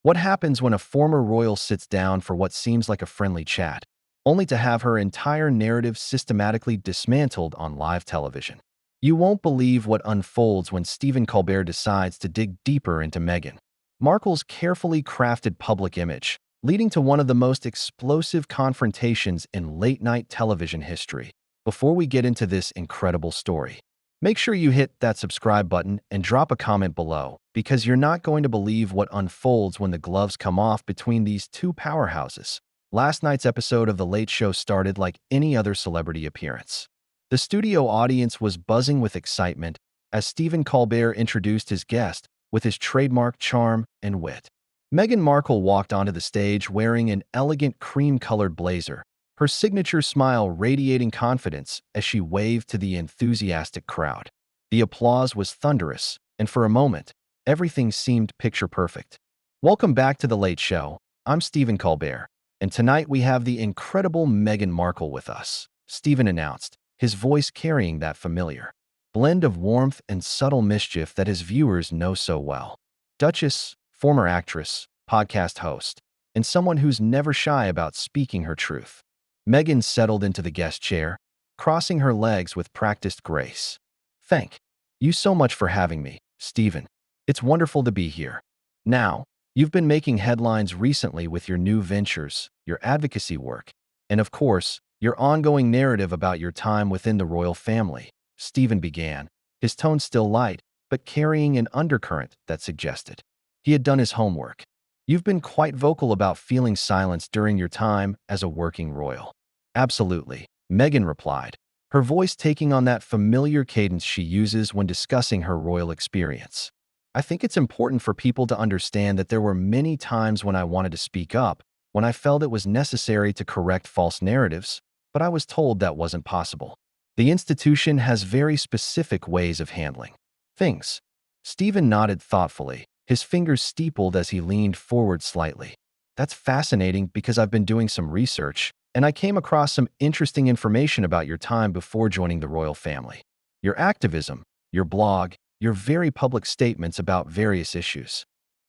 What happens when a former royal sits down for what seems like a friendly chat, only to have her entire narrative systematically dismantled on live television? You won't believe what unfolds when Stephen Colbert decides to dig deeper into Meghan Markle's carefully crafted public image, leading to one of the most explosive confrontations in late-night television history. Before we get into this incredible story, make sure you hit that subscribe button and drop a comment below, because you're not going to believe what unfolds when the gloves come off between these two powerhouses. Last night's episode of The Late Show started like any other celebrity appearance. The studio audience was buzzing with excitement as Stephen Colbert introduced his guest with his trademark charm and wit. Meghan Markle walked onto the stage wearing an elegant cream-colored blazer, her signature smile radiating confidence as she waved to the enthusiastic crowd. The applause was thunderous, and for a moment, everything seemed picture-perfect. Welcome back to The Late Show. I'm Stephen Colbert, and tonight we have the incredible Meghan Markle with us, Stephen announced, his voice carrying that familiar blend of warmth and subtle mischief that his viewers know so well. Duchess, former actress, podcast host, and someone who's never shy about speaking her truth. Meghan settled into the guest chair, crossing her legs with practiced grace. Thank you so much for having me, Stephen. It's wonderful to be here. Now, you've been making headlines recently with your new ventures, your advocacy work, and of course, your ongoing narrative about your time within the royal family. Stephen began, his tone still light, but carrying an undercurrent that suggested he had done his homework. You've been quite vocal about feeling silenced during your time as a working royal. Absolutely, Meghan replied, her voice taking on that familiar cadence she uses when discussing her royal experience. I think it's important for people to understand that there were many times when I wanted to speak up, when I felt it was necessary to correct false narratives, but I was told that wasn't possible. The institution has very specific ways of handling things. Stephen nodded thoughtfully, his fingers steepled as he leaned forward slightly. That's fascinating because I've been doing some research, and I came across some interesting information about your time before joining the royal family. Your activism, your blog, your very public statements about various issues.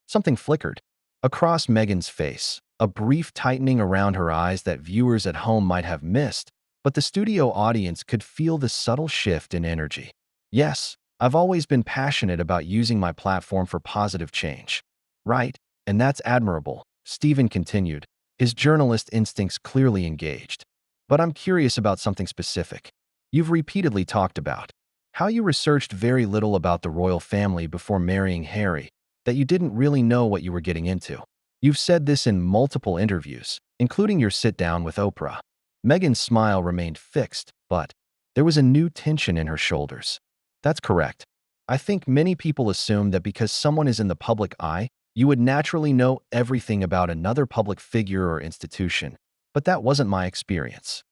Something flickered across Meghan's face, a brief tightening around her eyes that viewers at home might have missed, but the studio audience could feel the subtle shift in energy. Yes, I've always been passionate about using my platform for positive change. Right, and that's admirable, Stephen continued, his journalist instincts clearly engaged. But I'm curious about something specific. You've repeatedly talked about how you researched very little about the royal family before marrying Harry, that you didn't really know what you were getting into. You've said this in multiple interviews, including your sit-down with Oprah. Meghan's smile remained fixed, but there was a new tension in her shoulders. That's correct. I think many people assume that because someone is in the public eye, you would naturally know everything about another public figure or institution, but that wasn't my experience.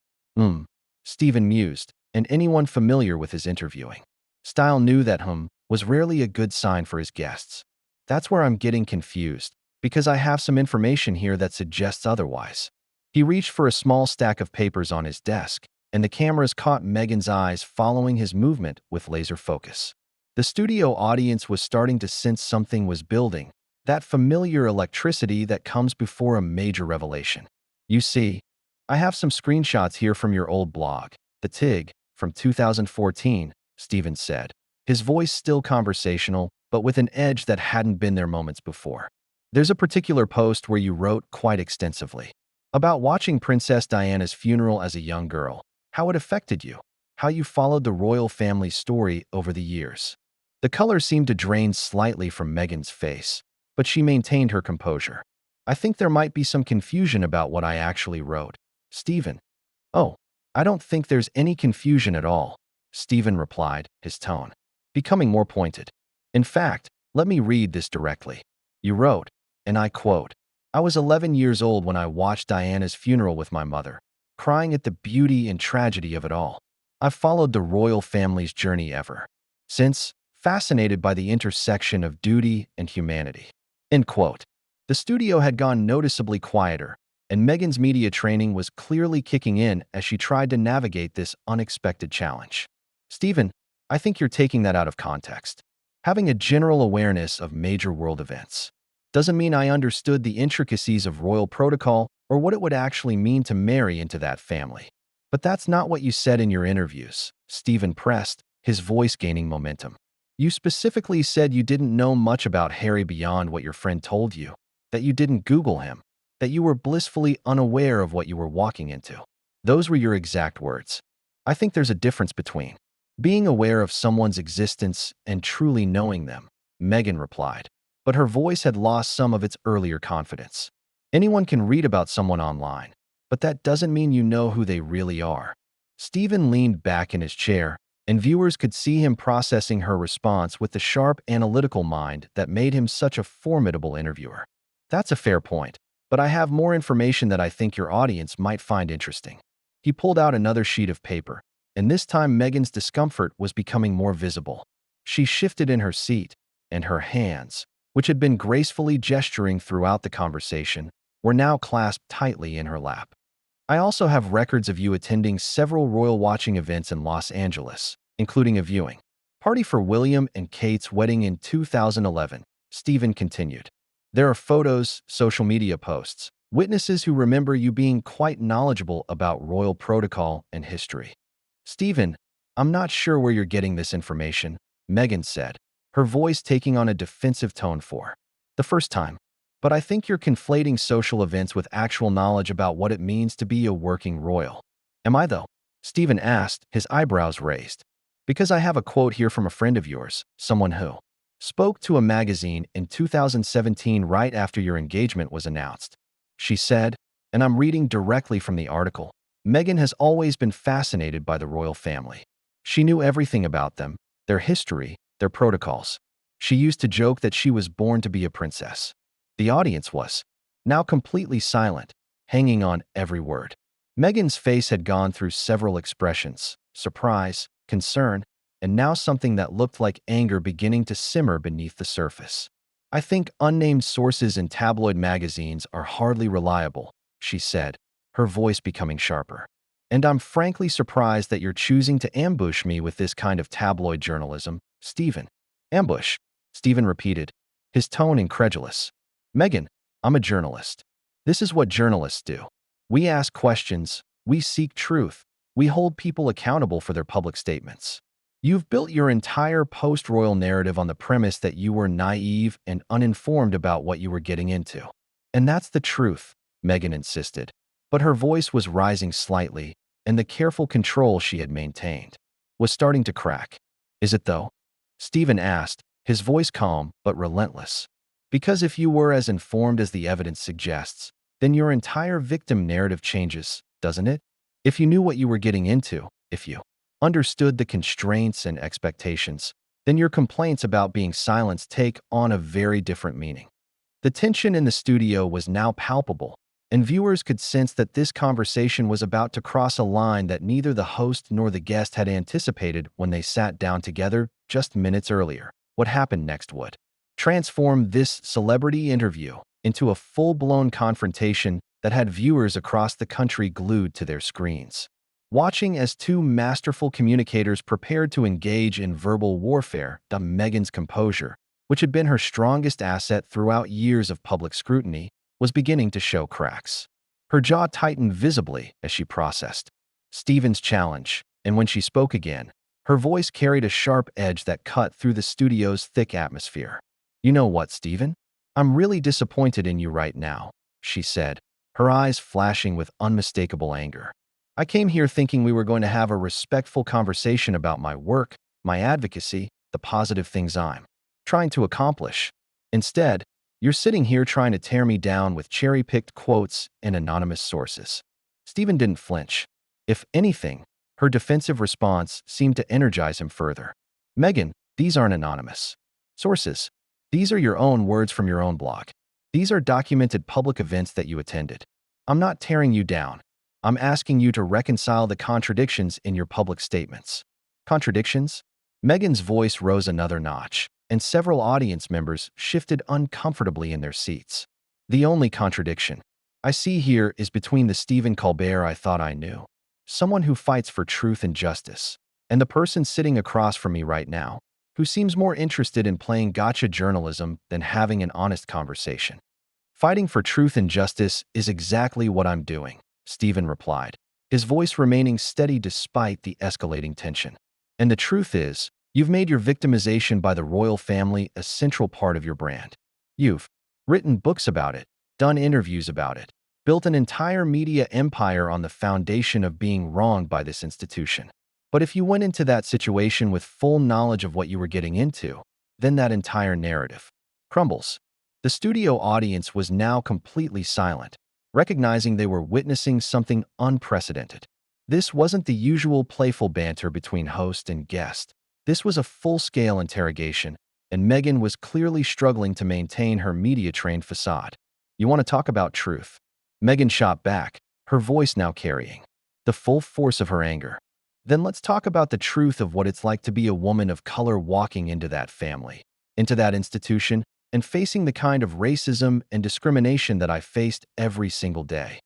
Stephen mused, and anyone familiar with his interviewing style knew that was rarely a good sign for his guests. That's where I'm getting confused, because I have some information here that suggests otherwise. He reached for a small stack of papers on his desk, and the cameras caught Meghan's eyes following his movement with laser focus. The studio audience was starting to sense something was building, that familiar electricity that comes before a major revelation. You see, I have some screenshots here from your old blog, The TIG, from 2014, Stephen said, his voice still conversational, but with an edge that hadn't been there moments before. There's a particular post where you wrote quite extensively about watching Princess Diana's funeral as a young girl, how it affected you, how you followed the royal family's story over the years. The color seemed to drain slightly from Meghan's face, but she maintained her composure. I think there might be some confusion about what I actually wrote, Stephen. Oh, I don't think there's any confusion at all, Stephen replied, his tone becoming more pointed. In fact, let me read this directly. You wrote, and I quote, I was 11 years old when I watched Diana's funeral with my mother, crying at the beauty and tragedy of it all. I've followed the royal family's journey ever since, fascinated by the intersection of duty and humanity. End quote. The studio had gone noticeably quieter, and Meghan's media training was clearly kicking in as she tried to navigate this unexpected challenge. Stephen, I think you're taking that out of context. Having a general awareness of major world events. Doesn't mean I understood the intricacies of royal protocol or what it would actually mean to marry into that family. But that's not what you said in your interviews, Stephen pressed, his voice gaining momentum. You specifically said you didn't know much about Harry beyond what your friend told you, that you didn't Google him, that you were blissfully unaware of what you were walking into. Those were your exact words. I think there's a difference between being aware of someone's existence and truly knowing them, Meghan replied. But her voice had lost some of its earlier confidence. Anyone can read about someone online, but that doesn't mean you know who they really are. Stephen leaned back in his chair, and viewers could see him processing her response with the sharp, analytical mind that made him such a formidable interviewer. That's a fair point, but I have more information that I think your audience might find interesting. He pulled out another sheet of paper, and this time Meghan's discomfort was becoming more visible. She shifted in her seat, and her hands, which had been gracefully gesturing throughout the conversation, were now clasped tightly in her lap. I also have records of you attending several royal watching events in Los Angeles, including a viewing party for William and Kate's wedding in 2011, Stephen continued. There are photos, social media posts, witnesses who remember you being quite knowledgeable about royal protocol and history. Stephen, I'm not sure where you're getting this information, Meghan said, her voice taking on a defensive tone for the first time. But I think you're conflating social events with actual knowledge about what it means to be a working royal. Am I, though? Stephen asked, his eyebrows raised. Because I have a quote here from a friend of yours, someone who spoke to a magazine in 2017 right after your engagement was announced. She said, and I'm reading directly from the article, Meghan has always been fascinated by the royal family. She knew everything about them, their history, their protocols. She used to joke that she was born to be a princess. The audience was now completely silent, hanging on every word. Meghan's face had gone through several expressions, surprise, concern, and now something that looked like anger beginning to simmer beneath the surface. I think unnamed sources in tabloid magazines are hardly reliable, she said, her voice becoming sharper. And I'm frankly surprised that you're choosing to ambush me with this kind of tabloid journalism, Stephen. Ambush, Stephen repeated, his tone incredulous. Meghan, I'm a journalist. This is what journalists do. We ask questions, we seek truth, we hold people accountable for their public statements. You've built your entire post-royal narrative on the premise that you were naive and uninformed about what you were getting into. And that's the truth, Meghan insisted. But her voice was rising slightly, and the careful control she had maintained was starting to crack. Is it, though? Stephen asked, his voice calm but relentless. Because if you were as informed as the evidence suggests, then your entire victim narrative changes, doesn't it? If you knew what you were getting into, if you understood the constraints and expectations, then your complaints about being silenced take on a very different meaning. The tension in the studio was now palpable, and viewers could sense that this conversation was about to cross a line that neither the host nor the guest had anticipated when they sat down together just minutes earlier. What happened next would transform this celebrity interview into a full-blown confrontation that had viewers across the country glued to their screens, watching as two masterful communicators prepared to engage in verbal warfare. Meghan's composure, which had been her strongest asset throughout years of public scrutiny, was beginning to show cracks. Her jaw tightened visibly as she processed Stephen's challenge, and when she spoke again, her voice carried a sharp edge that cut through the studio's thick atmosphere. You know what, Stephen? I'm really disappointed in you right now, she said, her eyes flashing with unmistakable anger. I came here thinking we were going to have a respectful conversation about my work, my advocacy, the positive things I'm trying to accomplish. Instead, you're sitting here trying to tear me down with cherry-picked quotes and anonymous sources. Stephen didn't flinch. If anything, her defensive response seemed to energize him further. Meghan, these aren't anonymous sources. These are your own words from your own blog. These are documented public events that you attended. I'm not tearing you down. I'm asking you to reconcile the contradictions in your public statements. Contradictions? Meghan's voice rose another notch, and several audience members shifted uncomfortably in their seats. The only contradiction I see here is between the Stephen Colbert I thought I knew, someone who fights for truth and justice, and the person sitting across from me right now, who seems more interested in playing gotcha journalism than having an honest conversation. Fighting for truth and justice is exactly what I'm doing, Stephen replied, his voice remaining steady despite the escalating tension. And the truth is, you've made your victimization by the royal family a central part of your brand. You've written books about it, done interviews about it, built an entire media empire on the foundation of being wronged by this institution. But if you went into that situation with full knowledge of what you were getting into, then that entire narrative crumbles. The studio audience was now completely silent, recognizing they were witnessing something unprecedented. This wasn't the usual playful banter between host and guest. This was a full-scale interrogation, and Meghan was clearly struggling to maintain her media-trained facade. You want to talk about truth? Meghan shot back, her voice now carrying the full force of her anger. Then let's talk about the truth of what it's like to be a woman of color walking into that family, into that institution, and facing the kind of racism and discrimination that I faced every single day.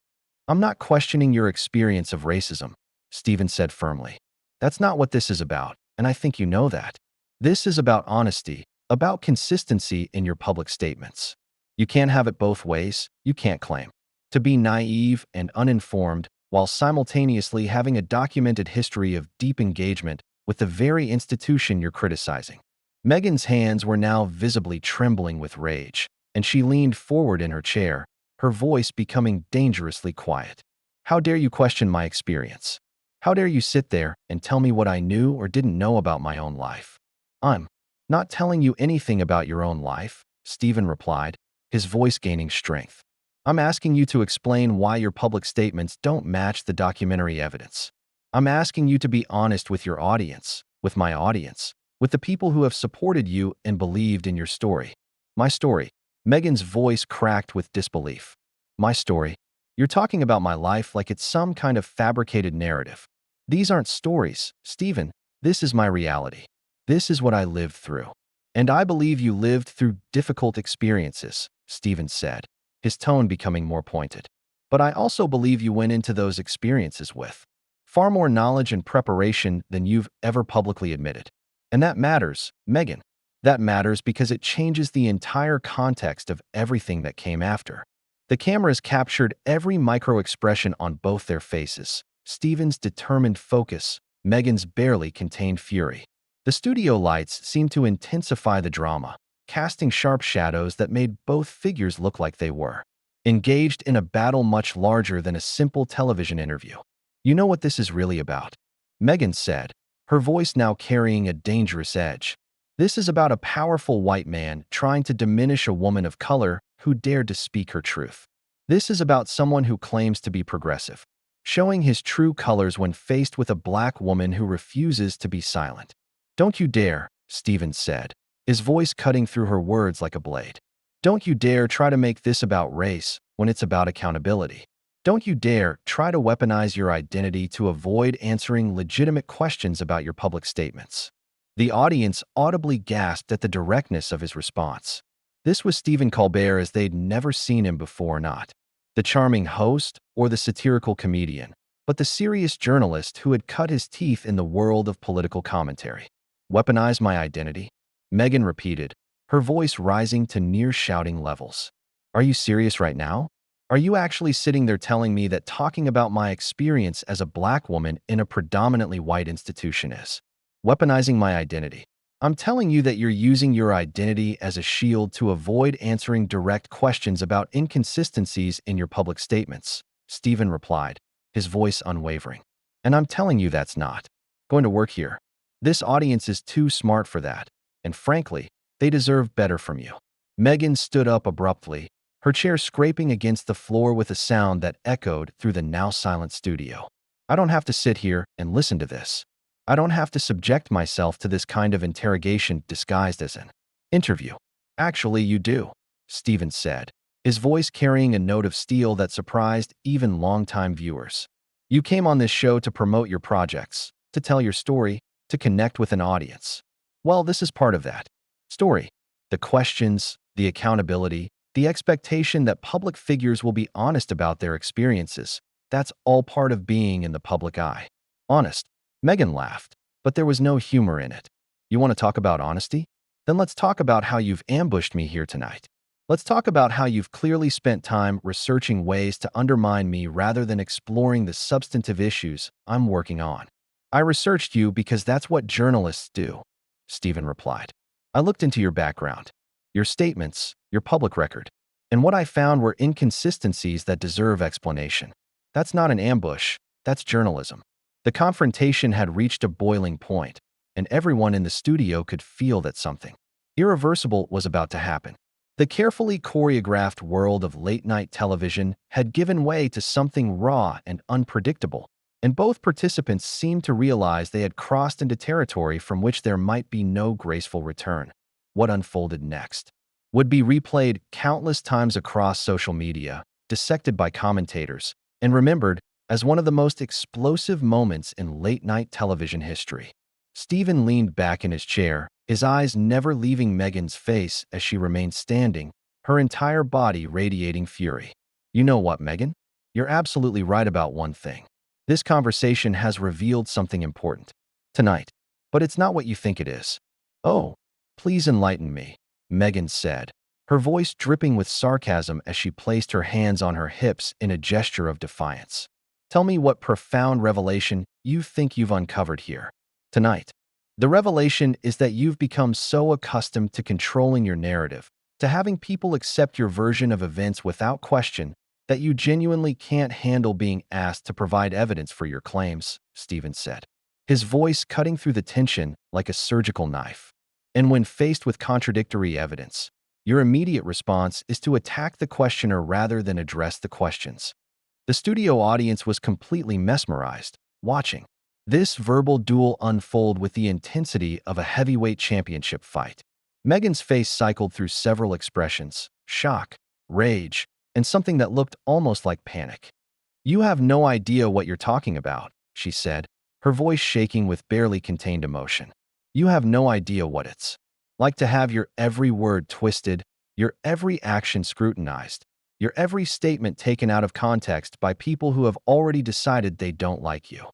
I'm not questioning your experience of racism, Stephen said firmly. That's not what this is about, and I think you know that. This is about honesty, about consistency in your public statements. You can't have it both ways, you can't claim to be naive and uninformed while simultaneously having a documented history of deep engagement with the very institution you're criticizing. Meghan's hands were now visibly trembling with rage, and she leaned forward in her chair, her voice becoming dangerously quiet. How dare you question my experience? How dare you sit there and tell me what I knew or didn't know about my own life? I'm not telling you anything about your own life, Stephen replied, his voice gaining strength. I'm asking you to explain why your public statements don't match the documentary evidence. I'm asking you to be honest with your audience, with my audience, with the people who have supported you and believed in your story. My story. Meghan's voice cracked with disbelief. My story? You're talking about my life like it's some kind of fabricated narrative. These aren't stories, Stephen. This is my reality. This is what I lived through. And I believe you lived through difficult experiences, Stephen said, his tone becoming more pointed. But I also believe you went into those experiences with far more knowledge and preparation than you've ever publicly admitted. And that matters, Meghan. That matters because it changes the entire context of everything that came after. The cameras captured every micro-expression on both their faces. Stephen's determined focus, Meghan's barely contained fury. The studio lights seemed to intensify the drama, casting sharp shadows that made both figures look like they were engaged in a battle much larger than a simple television interview. You know what this is really about? Meghan said, her voice now carrying a dangerous edge. This is about a powerful white man trying to diminish a woman of color who dared to speak her truth. This is about someone who claims to be progressive, showing his true colors when faced with a black woman who refuses to be silent. Don't you dare, Stephen said, his voice cutting through her words like a blade. Don't you dare try to make this about race when it's about accountability. Don't you dare try to weaponize your identity to avoid answering legitimate questions about your public statements. The audience audibly gasped at the directness of his response. This was Stephen Colbert as they'd never seen him before, not the charming host or the satirical comedian, but the serious journalist who had cut his teeth in the world of political commentary. Weaponize my identity? Meghan repeated, her voice rising to near shouting levels. Are you serious right now? Are you actually sitting there telling me that talking about my experience as a black woman in a predominantly white institution is weaponizing my identity? I'm telling you that you're using your identity as a shield to avoid answering direct questions about inconsistencies in your public statements, Stephen replied, his voice unwavering. And I'm telling you that's not going to work here. This audience is too smart for that, and frankly, they deserve better from you. Meghan stood up abruptly, her chair scraping against the floor with a sound that echoed through the now silent studio. I don't have to sit here and listen to this. I don't have to subject myself to this kind of interrogation disguised as an interview. Actually, you do, Stephen said, his voice carrying a note of steel that surprised even longtime viewers. You came on this show to promote your projects, to tell your story, to connect with an audience. Well, this is part of that story. The questions, the accountability, the expectation that public figures will be honest about their experiences, that's all part of being in the public eye. Honest. Meghan laughed, but there was no humor in it. You want to talk about honesty? Then let's talk about how you've ambushed me here tonight. Let's talk about how you've clearly spent time researching ways to undermine me rather than exploring the substantive issues I'm working on. I researched you because that's what journalists do, Stephen replied. I looked into your background, your statements, your public record, and what I found were inconsistencies that deserve explanation. That's not an ambush, that's journalism. The confrontation had reached a boiling point, and everyone in the studio could feel that something irreversible was about to happen. The carefully choreographed world of late-night television had given way to something raw and unpredictable, and both participants seemed to realize they had crossed into territory from which there might be no graceful return. What unfolded next would be replayed countless times across social media, dissected by commentators, and remembered as one of the most explosive moments in late-night television history. Stephen leaned back in his chair, his eyes never leaving Meghan's face as she remained standing, her entire body radiating fury. You know what, Meghan? You're absolutely right about one thing. This conversation has revealed something important tonight, but it's not what you think it is. Oh, please enlighten me, Meghan said, her voice dripping with sarcasm as she placed her hands on her hips in a gesture of defiance. Tell me what profound revelation you think you've uncovered here tonight. The revelation is that you've become so accustomed to controlling your narrative, to having people accept your version of events without question, that you genuinely can't handle being asked to provide evidence for your claims, Stephen said, his voice cutting through the tension like a surgical knife. And when faced with contradictory evidence, your immediate response is to attack the questioner rather than address the questions. The studio audience was completely mesmerized, watching this verbal duel unfold with the intensity of a heavyweight championship fight. Meghan's face cycled through several expressions: shock, rage, and something that looked almost like panic. You have no idea what you're talking about, she said, her voice shaking with barely contained emotion. You have no idea what it's like to have your every word twisted, your every action scrutinized, your every statement taken out of context by people who have already decided they don't like you.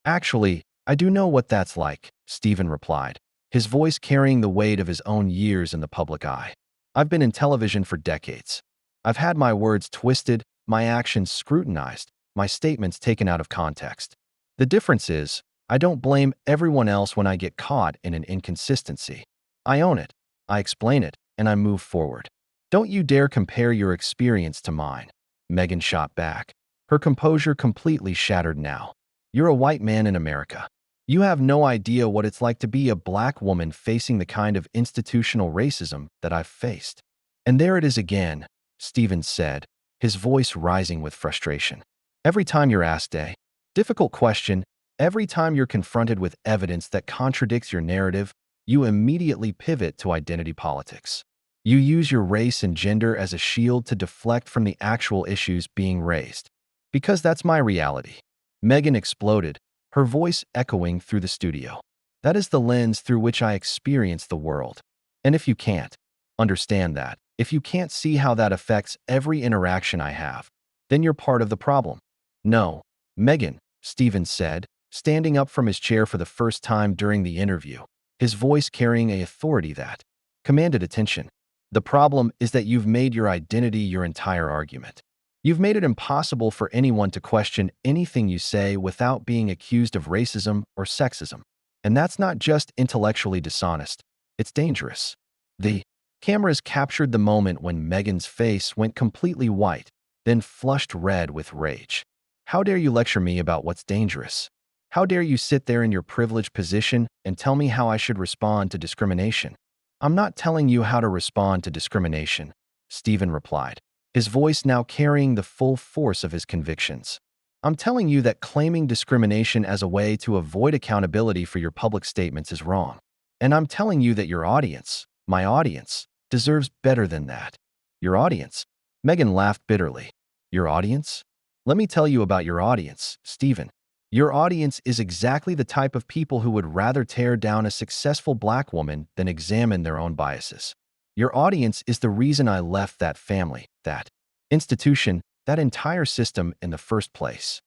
Actually, I do know what that's like, Stephen replied, his voice carrying the weight of his own years in the public eye. I've been in television for decades. I've had my words twisted, my actions scrutinized, my statements taken out of context. The difference is, I don't blame everyone else when I get caught in an inconsistency. I own it, I explain it, and I move forward. Don't you dare compare your experience to mine, Meghan shot back, her composure completely shattered now. You're a white man in America. You have no idea what it's like to be a black woman facing the kind of institutional racism that I've faced. And there it is again, Stephen said, his voice rising with frustration. Every time you're asked a difficult question, every time you're confronted with evidence that contradicts your narrative, you immediately pivot to identity politics. You use your race and gender as a shield to deflect from the actual issues being raised. Because that's my reality. Meghan exploded, her voice echoing through the studio. That is the lens through which I experience the world. And if you can't understand that, if you can't see how that affects every interaction I have, then you're part of the problem. No, Meghan, Stephen said, standing up from his chair for the first time during the interview, his voice carrying an authority that commanded attention. The problem is that you've made your identity your entire argument. You've made it impossible for anyone to question anything you say without being accused of racism or sexism. And that's not just intellectually dishonest, it's dangerous. The cameras captured the moment when Meghan's face went completely white, then flushed red with rage. How dare you lecture me about what's dangerous? How dare you sit there in your privileged position and tell me how I should respond to discrimination? I'm not telling you how to respond to discrimination, Stephen replied, his voice now carrying the full force of his convictions. I'm telling you that claiming discrimination as a way to avoid accountability for your public statements is wrong. And I'm telling you that your audience, my audience, deserves better than that. Your audience? Meghan laughed bitterly. Your audience? Let me tell you about your audience, Stephen. Your audience is exactly the type of people who would rather tear down a successful black woman than examine their own biases. Your audience is the reason I left that family, that institution, that entire system in the first place.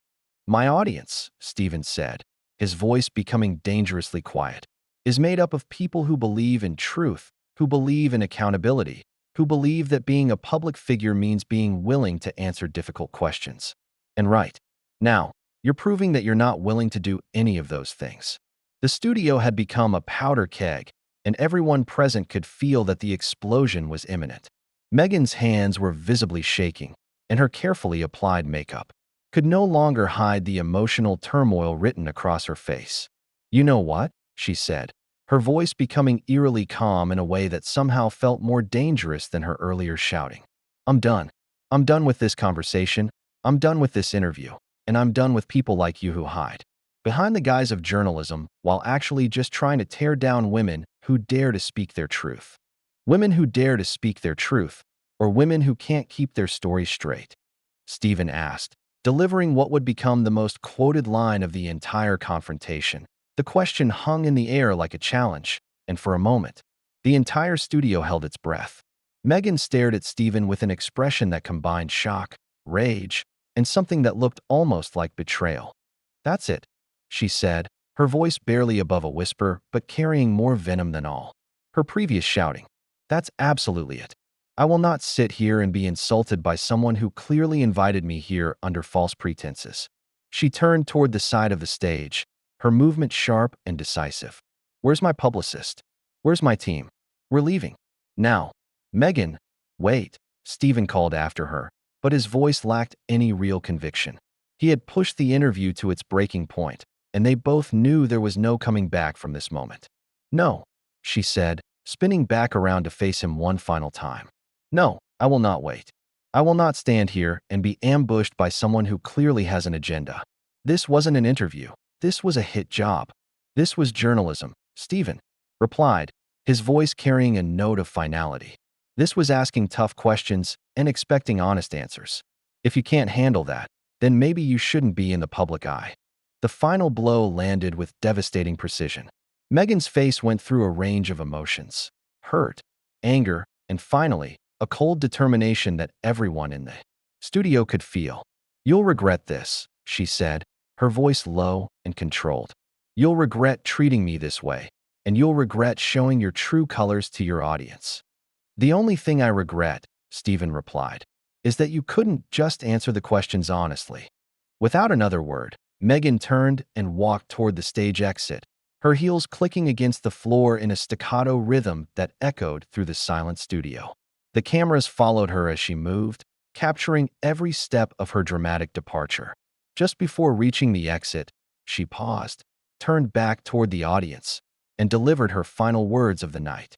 My audience, Stephen said, his voice becoming dangerously quiet. is made up of people who believe in truth, who believe in accountability, who believe that being a public figure means being willing to answer difficult questions. And right now, you're proving that you're not willing to do any of those things. The studio had become a powder keg, and everyone present could feel that the explosion was imminent. Meghan's hands were visibly shaking, and her carefully applied makeup could no longer hide the emotional turmoil written across her face. "You know what?" she said, her voice becoming eerily calm in a way that somehow felt more dangerous than her earlier shouting. "I'm done. I'm done with this conversation. I'm done with this interview. And I'm done with people like you who hide behind the guise of journalism while actually just trying to tear down women who dare to speak their truth. Women who dare to speak their truth, or women who can't keep their story straight?" Stephen asked, delivering what would become the most quoted line of the entire confrontation. The question hung in the air like a challenge, and for a moment, the entire studio held its breath. Meghan stared at Stephen with an expression that combined shock, rage, and something that looked almost like betrayal. "That's it," she said, her voice barely above a whisper but carrying more venom than all her previous shouting. "That's absolutely it. I will not sit here and be insulted by someone who clearly invited me here under false pretenses." She turned toward the side of the stage, her movement sharp and decisive. "Where's my publicist? Where's my team? We're leaving. Now." "Meghan, wait," Stephen called after her, but his voice lacked any real conviction. He had pushed the interview to its breaking point, and they both knew there was no coming back from this moment. "No," she said, spinning back around to face him one final time. "No, I will not wait. I will not stand here and be ambushed by someone who clearly has an agenda. This wasn't an interview. This was a hit job. This was journalism," Stephen replied, his voice carrying a note of finality. "This was asking tough questions and expecting honest answers. If you can't handle that, then maybe you shouldn't be in the public eye." The final blow landed with devastating precision. Meghan's face went through a range of emotions: hurt, anger, and finally, a cold determination that everyone in the studio could feel. "You'll regret this," she said, her voice low and controlled. "You'll regret treating me this way, and you'll regret showing your true colors to your audience." "The only thing I regret," Stephen replied, "is that you couldn't just answer the questions honestly." Without another word, Meghan turned and walked toward the stage exit, her heels clicking against the floor in a staccato rhythm that echoed through the silent studio. The cameras followed her as she moved, capturing every step of her dramatic departure. Just before reaching the exit, she paused, turned back toward the audience, and delivered her final words of the night.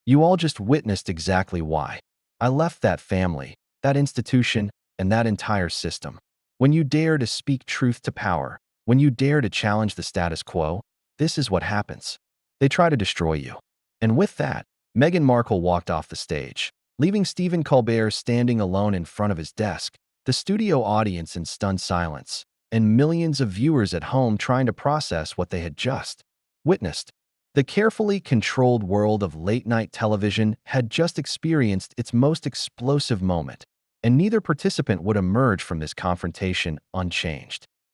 "You all just witnessed exactly why I left that family, that institution, and that entire system. When you dare to speak truth to power, when you dare to challenge the status quo, this is what happens. They try to destroy you." And with that, Meghan Markle walked off the stage, leaving Stephen Colbert standing alone in front of his desk, the studio audience in stunned silence, and millions of viewers at home trying to process what they had just witnessed. The carefully controlled world of late-night television had just experienced its most explosive moment, and neither participant would emerge from this confrontation unchanged.